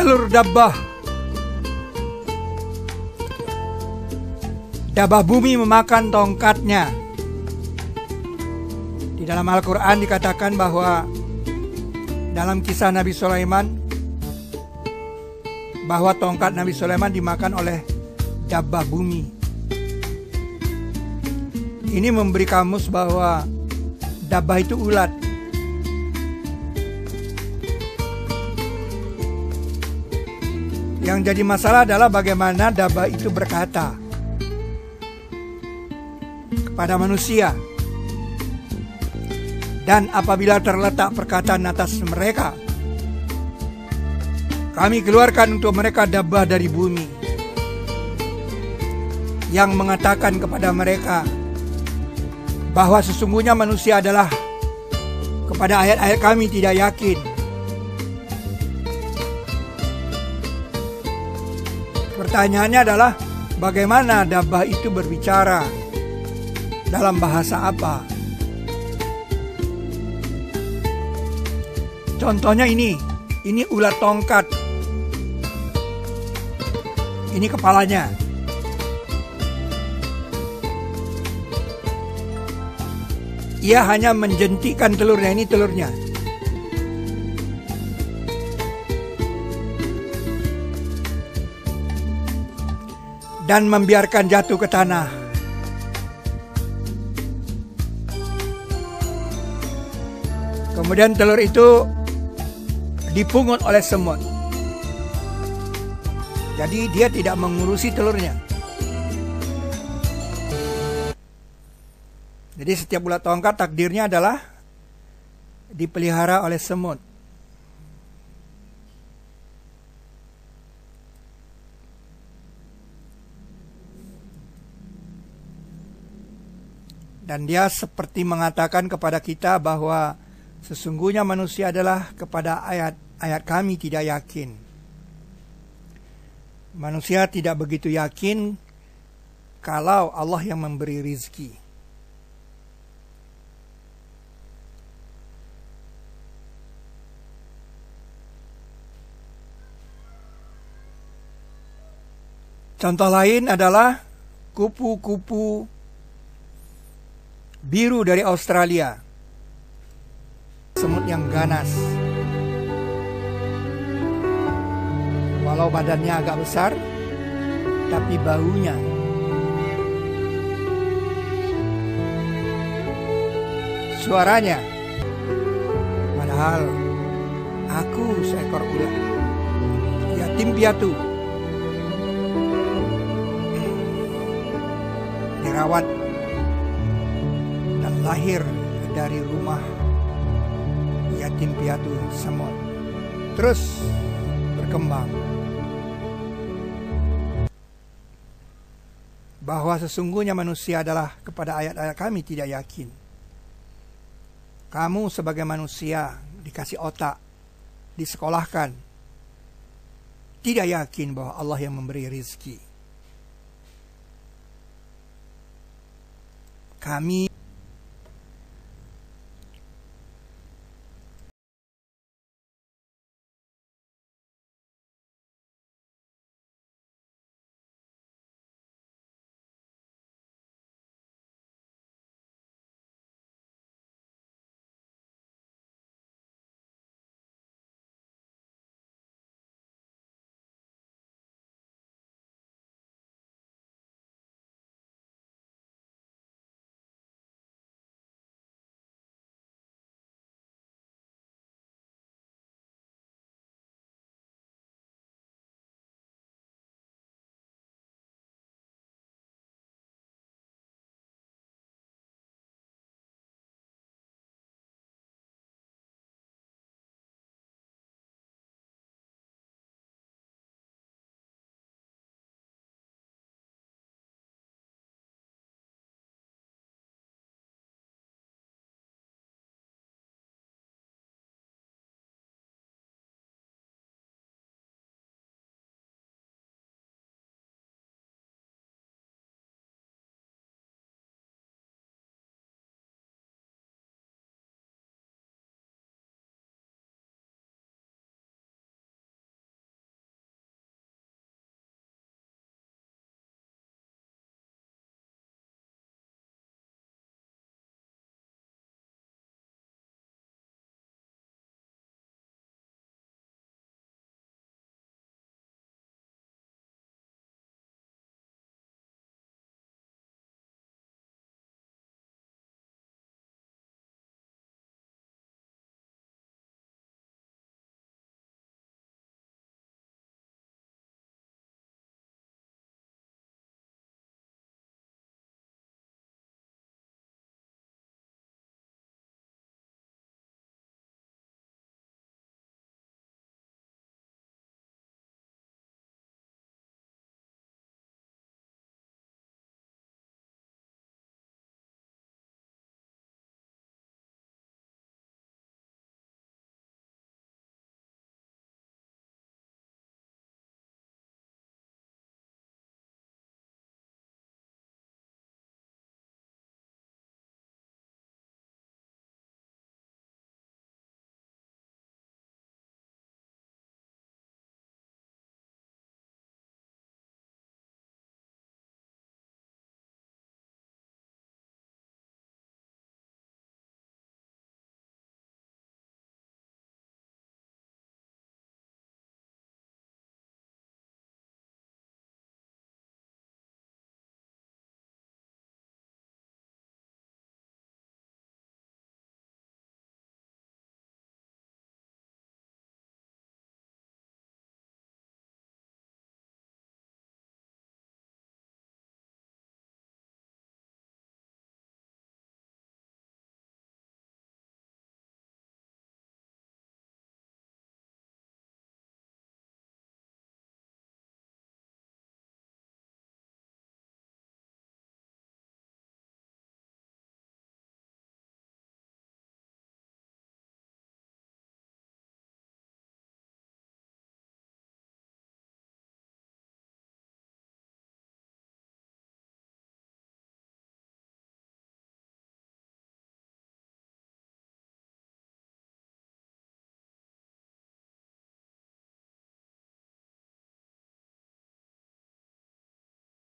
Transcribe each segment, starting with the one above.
telur dabbah. Dabbah bumi memakan tongkatnya. Di dalam Al-Quran dikatakan bahwa dalam kisah Nabi Sulaiman, bahwa tongkat Nabi Sulaiman dimakan oleh dabbah bumi. Ini memberi kamus bahwa dabbah itu ulat. Yang jadi masalah adalah bagaimana dabbah itu berkata kepada manusia. Dan apabila terletak perkataan atas mereka, kami keluarkan untuk mereka dabbah dari bumi yang mengatakan kepada mereka bahwa sesungguhnya manusia adalah kepada ayat-ayat kami tidak yakin. Pertanyaannya adalah bagaimana dabbah itu berbicara, dalam bahasa apa? Contohnya ini ulat tongkat. Ini kepalanya. Ia hanya menjentikkan telurnya, ini telurnya. Dan membiarkan jatuh ke tanah. Kemudian telur itu dipungut oleh semut. Jadi dia tidak mengurusi telurnya. Jadi setiap ulat tongkat takdirnya adalah dipelihara oleh semut. Dan dia seperti mengatakan kepada kita bahwa sesungguhnya manusia adalah kepada ayat kami tidak yakin. Manusia tidak begitu yakin kalau Allah yang memberi rizki. Contoh lain adalah kupu-kupu biru dari Australia. Semut yang ganas. Walau badannya agak besar, tapi baunya. Suaranya. Padahal aku seekor ulat. Yatim piatu. Dirawat dan lahir dari rumah yatim piatu semut, terus berkembang. Bahwa sesungguhnya manusia adalah kepada ayat-ayat kami tidak yakin. Kamu sebagai manusia dikasih otak, disekolahkan, tidak yakin bahwa Allah yang memberi rizki. Kami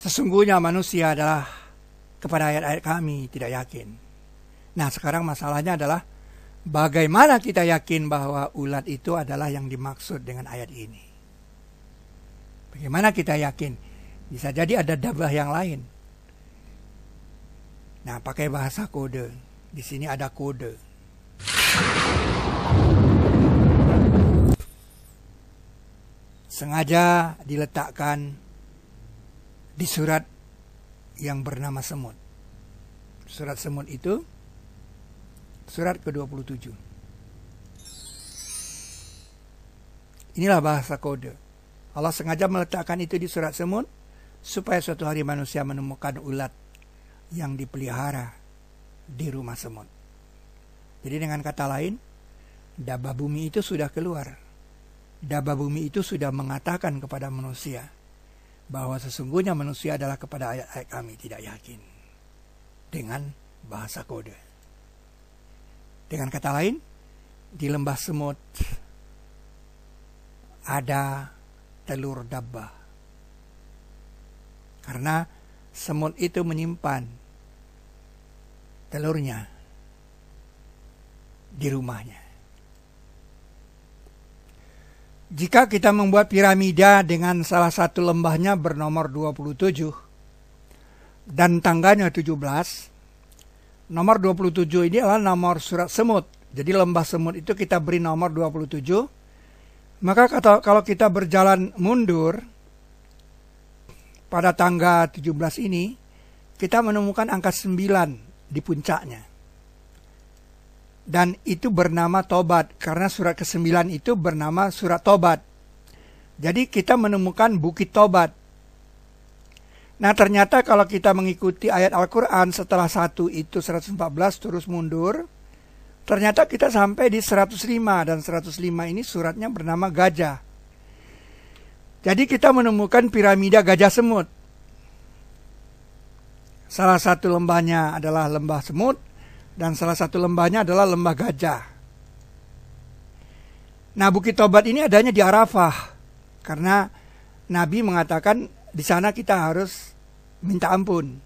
sesungguhnya manusia adalah kepada ayat-ayat kami tidak yakin. Nah, sekarang masalahnya adalah bagaimana kita yakin bahwa ulat itu adalah yang dimaksud dengan ayat ini? Bagaimana kita yakin? Bisa jadi ada dabah yang lain. Nah, pakai bahasa kode. Di sini ada kode. Sengaja diletakkan di surat yang bernama semut. Surat semut itu surat ke-27. Inilah bahasa kode. Allah sengaja meletakkan itu di surat semut supaya suatu hari manusia menemukan ulat yang dipelihara di rumah semut. Jadi dengan kata lain, dabah bumi itu sudah keluar. Dabah bumi itu sudah mengatakan kepada manusia bahwa sesungguhnya manusia adalah kepada ayat-ayat kami tidak yakin. Dengan bahasa kode. Dengan kata lain, di lembah semut ada telur dabah. Karena semut itu menyimpan telurnya di rumahnya. Jika kita membuat piramida dengan salah satu lembahnya bernomor 27 dan tangganya 17, nomor 27 ini adalah nomor surat semut. Jadi lembah semut itu kita beri nomor 27. Maka kalau kita berjalan mundur pada tangga 17 ini, kita menemukan angka 9 di puncaknya. Dan itu bernama Tobat, karena surat ke-9 itu bernama surat Tobat. Jadi kita menemukan Bukit Tobat. Nah, ternyata kalau kita mengikuti ayat Al-Quran setelah 1 itu 114 terus mundur, ternyata kita sampai di 105, dan 105 ini suratnya bernama Gajah. Jadi kita menemukan piramida gajah semut. Salah satu lembahnya adalah lembah semut, dan salah satu lembahnya adalah lembah gajah. Nah, Bukit Tobat ini adanya di Arafah, karena Nabi mengatakan di sana kita harus minta ampun.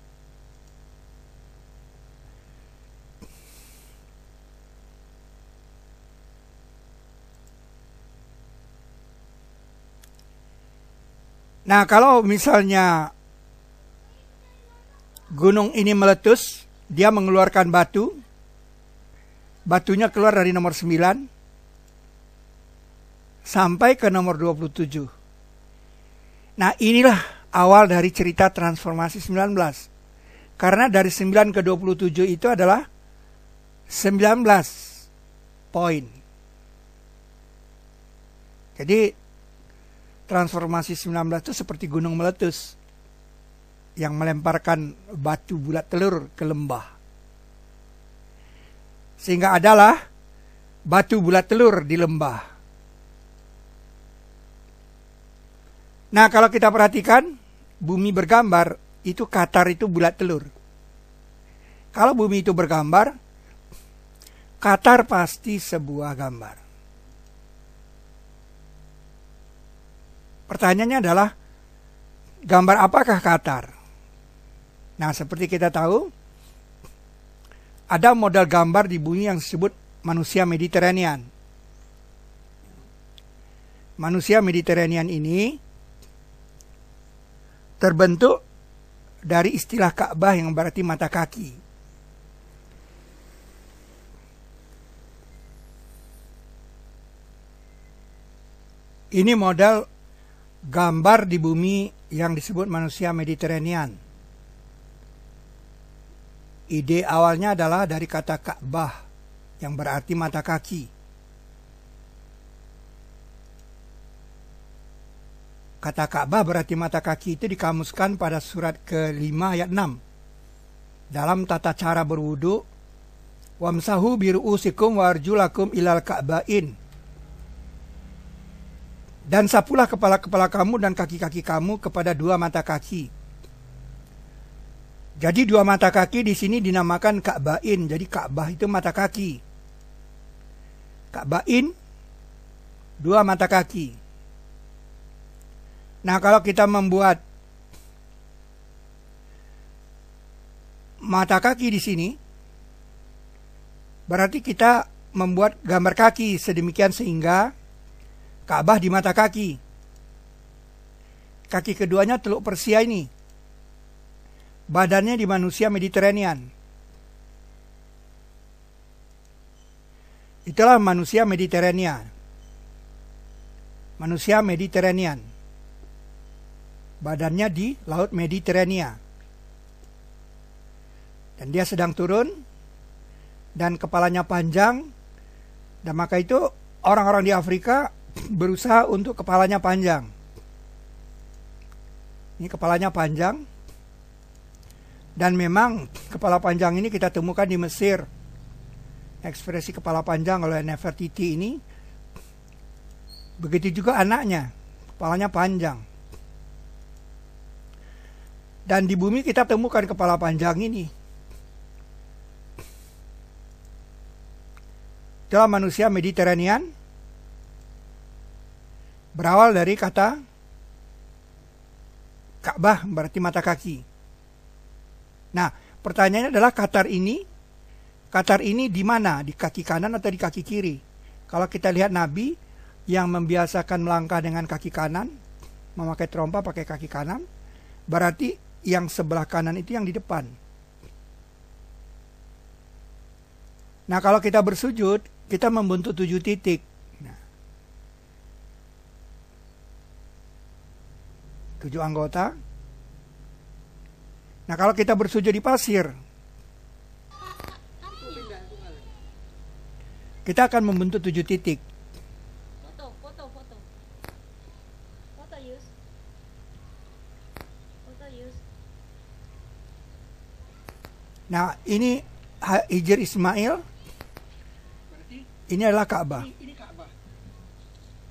Nah, kalau misalnya gunung ini meletus, dia mengeluarkan batu. Batunya keluar dari nomor 9 sampai ke nomor 27. Nah, inilah awal dari cerita transformasi 19. Karena dari 9 ke 27 itu adalah 19 poin. Jadi transformasi 19 itu seperti gunung meletus yang melemparkan batu bulat telur ke lembah. Sehingga adalah batu bulat telur di lembah. Nah, kalau kita perhatikan, bumi bergambar, itu Qatar itu bulat telur. Kalau bumi itu bergambar, Qatar pasti sebuah gambar. Pertanyaannya adalah, gambar apakah Qatar? Nah, seperti kita tahu, ada model gambar di bumi yang disebut manusia Mediterranean. Manusia Mediterranean ini terbentuk dari istilah Ka'bah yang berarti mata kaki. Ini model gambar di bumi yang disebut manusia Mediterranean. Ide awalnya adalah dari kata Ka'bah yang berarti mata kaki. Kata Ka'bah berarti mata kaki itu dikamuskan pada surat ke-5 ayat 6. Dalam tata cara berwudu, wamsahu biru'usikum warjulakum ilal ka'bain. Dan sapulah kepala-kepala kamu dan kaki-kaki kamu kepada dua mata kaki. Jadi dua mata kaki di sini dinamakan Ka'bain. Jadi Ka'bah itu mata kaki. Ka'bain, dua mata kaki. Nah, kalau kita membuat mata kaki di sini, berarti kita membuat gambar kaki sedemikian sehingga Ka'bah di mata kaki. Kaki keduanya Teluk Persia ini. Badannya di manusia Mediterranean. Itulah manusia Mediterranean. Manusia Mediterranean. Badannya di Laut Mediterania. Dan dia sedang turun. Dan kepalanya panjang. Dan maka itu orang-orang di Afrika berusaha untuk kepalanya panjang. Ini kepalanya panjang. Dan memang kepala panjang ini kita temukan di Mesir. Ekspresi kepala panjang oleh Nefertiti ini. Begitu juga anaknya. Kepalanya panjang. Dan di bumi kita temukan kepala panjang ini. Itulah manusia Mediterranean. Berawal dari kata Ka'bah, berarti mata kaki. Nah, pertanyaannya adalah Qatar ini di mana? Di kaki kanan atau di kaki kiri? Kalau kita lihat Nabi yang membiasakan melangkah dengan kaki kanan, memakai trompa pakai kaki kanan, berarti yang sebelah kanan itu yang di depan. Nah, kalau kita bersujud, kita membentuk 7 titik. Nah, 7 anggota. Nah, kalau kita bersujud di pasir, kita akan membentuk 7 titik. Nah, ini Hijr Ismail. Ini adalah Ka'bah. Ini Ka'bah.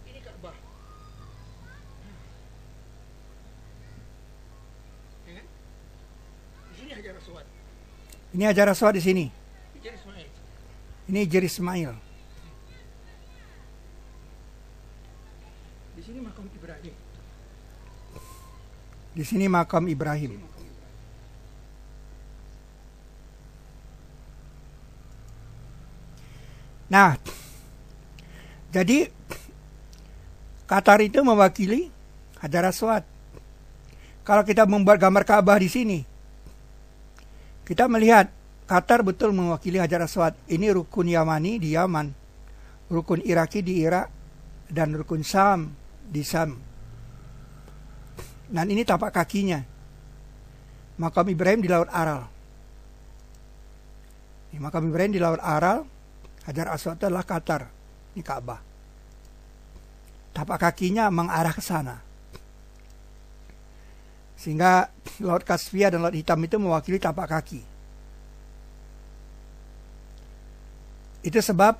Ini Ka'bah. Ya. Di sini Hajar Aswad. Ini Hajar Aswad di sini. Hajar Ismail. Ini Hijr Ismail. Di sini makam Ibrahim. Di sini makam Ibrahim. Nah, jadi Qatar itu mewakili Hajar Aswad. Kalau kita membuat gambar Ka'bah di sini, kita melihat Qatar betul mewakili Hajar Aswad. Ini rukun Yamani di Yaman, rukun Iraki di Irak, dan rukun Syam di Syam. Dan ini tapak kakinya. Makam Ibrahim di Laut Aral. Ini makam Ibrahim di Laut Aral. Hajar Aswad itu adalah Qatar. Ini Ka'bah. Tapak kakinya mengarah ke sana. Sehingga Laut Kaspia dan Laut Hitam itu mewakili tapak kaki. Itu sebab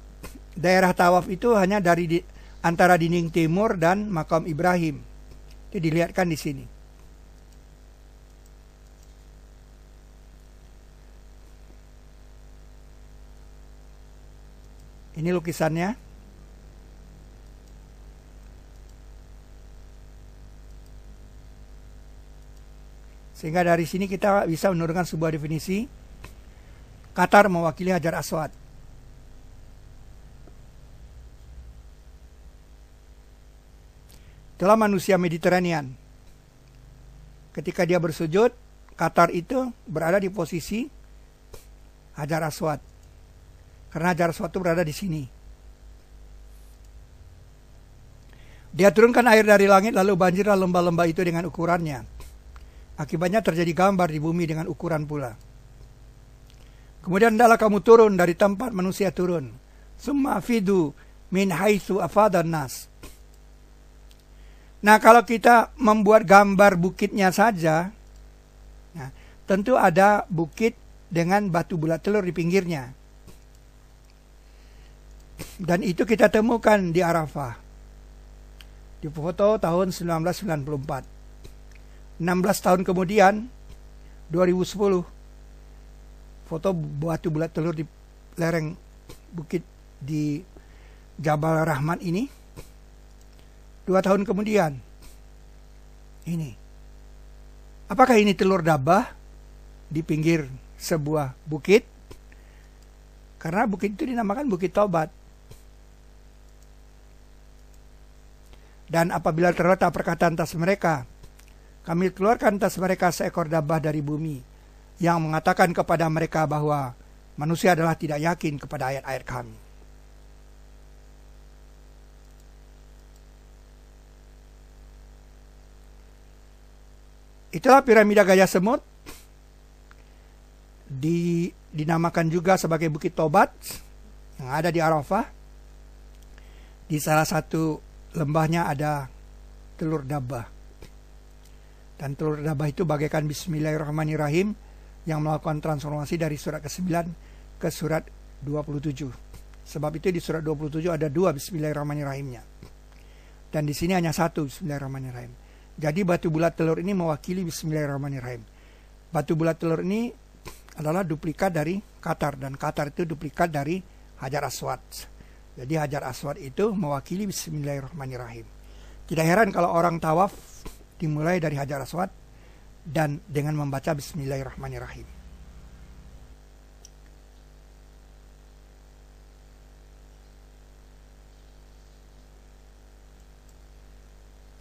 daerah tawaf itu hanya dari antara dinding timur dan makam Ibrahim. Itu dilihatkan di sini. Ini lukisannya. Sehingga dari sini kita bisa menurunkan sebuah definisi. Qatar mewakili Hajar Aswad. Itulah manusia Mediterranean. Ketika dia bersujud, Qatar itu berada di posisi Hajar Aswad. Karena Hajar Aswad itu berada di sini. Dia turunkan air dari langit lalu banjirlah lembah-lembah itu dengan ukurannya. Akibatnya terjadi gambar di bumi dengan ukuran pula. Kemudian hendaklah kamu turun dari tempat manusia turun. Summa afidu min haitsu afadan nas. Nah, kalau kita membuat gambar bukitnya saja, nah, tentu ada bukit dengan batu bulat telur di pinggirnya. Dan itu kita temukan di Arafah. Di foto tahun 1994. 16 tahun kemudian, 2010, foto batu bulat telur di lereng bukit di Jabal Rahman ini. 2 tahun kemudian, ini. Apakah ini telur dabah di pinggir sebuah bukit, karena bukit itu dinamakan Bukit Tobat. Dan apabila terletak perkataan atas mereka, kami keluarkan atas mereka seekor dabah dari bumi, yang mengatakan kepada mereka bahwa manusia adalah tidak yakin kepada ayat-ayat kami. Itulah piramida gaya semut, dinamakan juga sebagai Bukit Tobat, yang ada di Arafah. Di salah satu lembahnya ada telur dabah. Dan telur dabah itu bagaikan Bismillahirrahmanirrahim yang melakukan transformasi dari surat ke-9 ke surat 27. Sebab itu di surat 27 ada 2 Bismillahirrahmanirrahimnya. Dan di sini hanya 1 Bismillahirrahmanirrahim. Jadi batu bulat telur ini mewakili Bismillahirrahmanirrahim. Batu bulat telur ini adalah duplikat dari Qatar, dan Qatar itu duplikat dari Hajar Aswad. Jadi Hajar Aswad itu mewakili Bismillahirrahmanirrahim. Tidak heran kalau orang tawaf dimulai dari Hajar Aswad dan dengan membaca Bismillahirrahmanirrahim.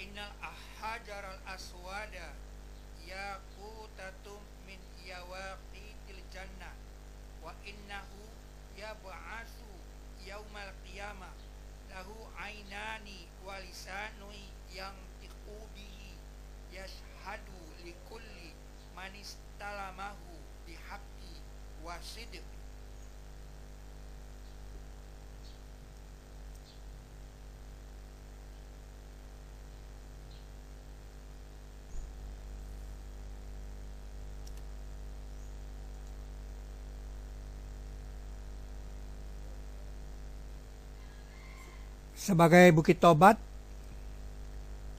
Innal hajar al-aswada yaqutatum min yawaqitil jannah wa innahu yab'atsu yaumal qiyamah lahu ainani wa lisanun yantiqu bihi yashhadu likulli man istalamahu bihaqqi wa sidq. Sebagai Bukit Tobat,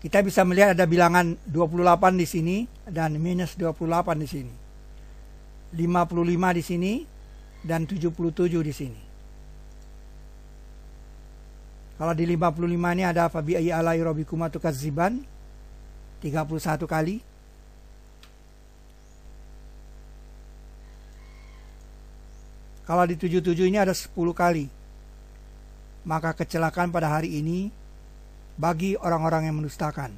kita bisa melihat ada bilangan 28 di sini dan minus 28 di sini. 55 di sini dan 77 di sini. Kalau di 55 ini ada fabi ayyi alai rabbikuma tukadziban 31 kali. Kalau di 77 ini ada 10 kali. Maka kecelakaan pada hari ini bagi orang-orang yang mendustakan.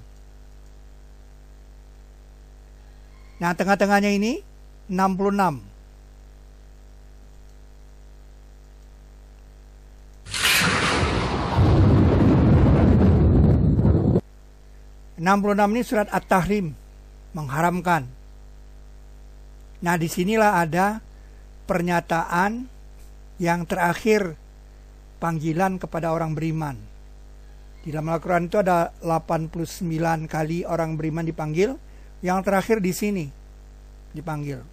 Nah, tengah-tengahnya ini 66. Ini surat At-Tahrim, mengharamkan. Nah, disinilah ada pernyataan yang terakhir, panggilan kepada orang beriman. Di dalam Al-Quran itu ada 89 kali orang beriman dipanggil. Yang terakhir di sini dipanggil.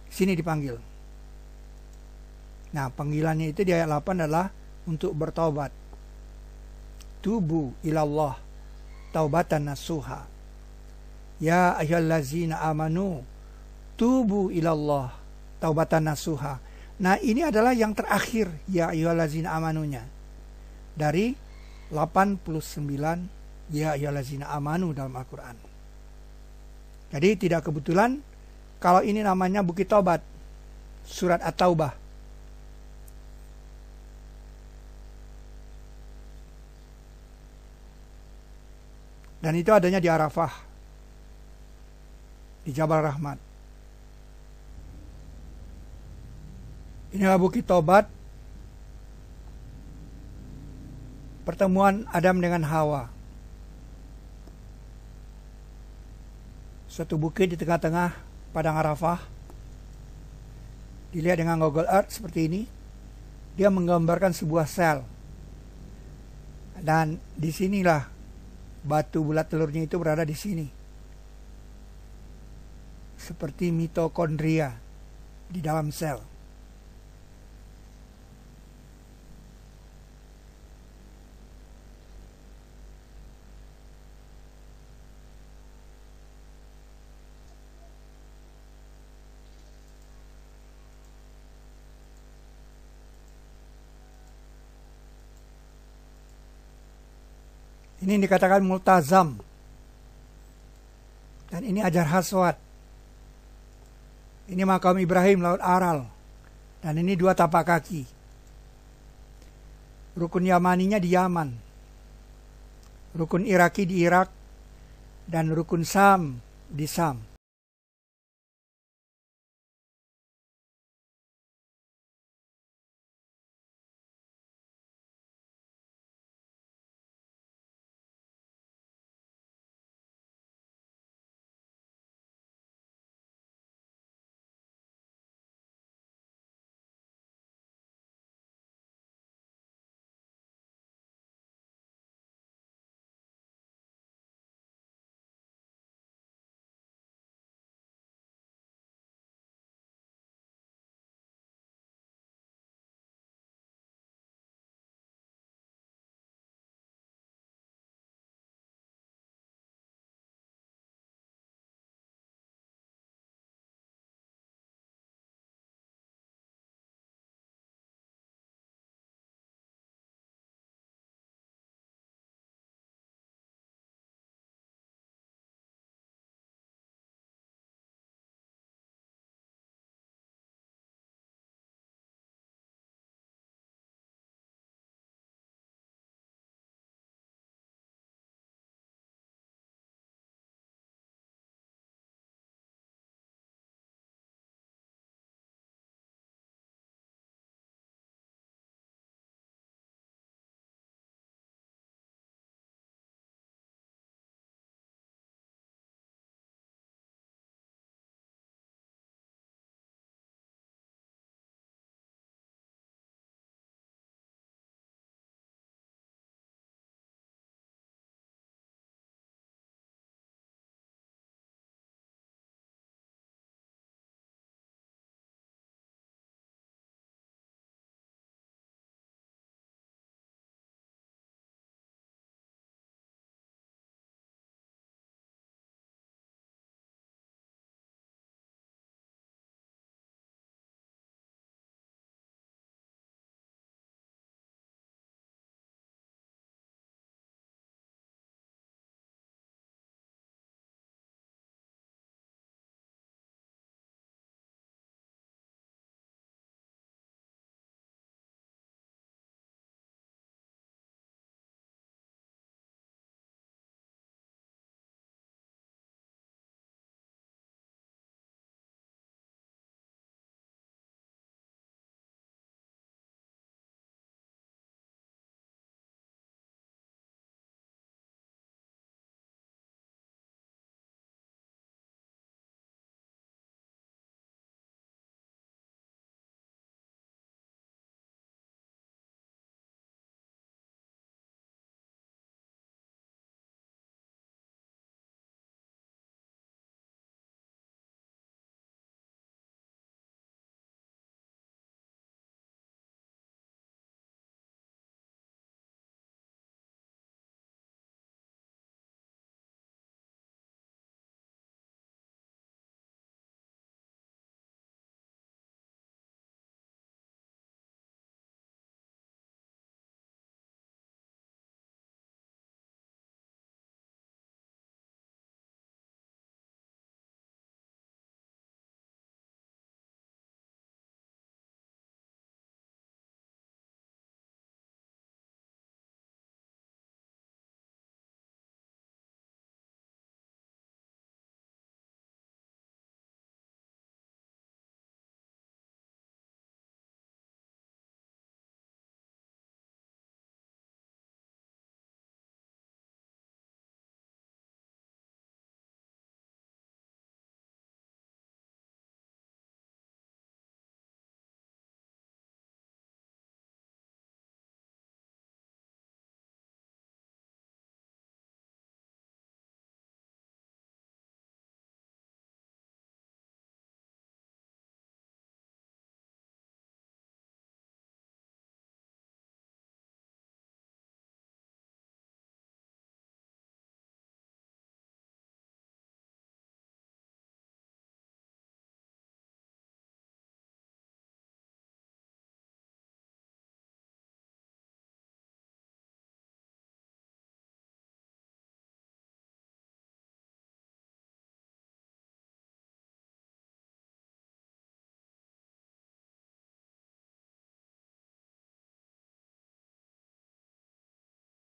Sini dipanggil. Nah, panggilannya itu di ayat 8 adalah untuk bertaubat. Tubu ilallah taubatan nasuha. Ya ayyuhallazina amanu tubu ilallah taubatan nasuha. Nah, ini adalah yang terakhir, ya ayyuhallazina amanunya. Dari 89 ya ayyuhallazina amanu dalam Al-Quran. Jadi tidak kebetulan kalau ini namanya Bukit Tobat, surat At-Taubah. Dan itu adanya di Arafah, di Jabal Rahmat. Inilah Bukit Tobat, pertemuan Adam dengan Hawa. Suatu bukit di tengah-tengah padang Arafah. Dilihat dengan Google Earth seperti ini. Dia menggambarkan sebuah sel. Dan disinilah batu bulat telurnya itu berada di sini. Seperti mitokondria di dalam sel. Ini dikatakan multazam. Dan ini Hajar Aswad. Ini makam Ibrahim, Laut Aral. Dan ini 2 tapak kaki. Rukun Yamaninya di Yaman. Rukun Iraki di Irak. Dan rukun Sam di Sam.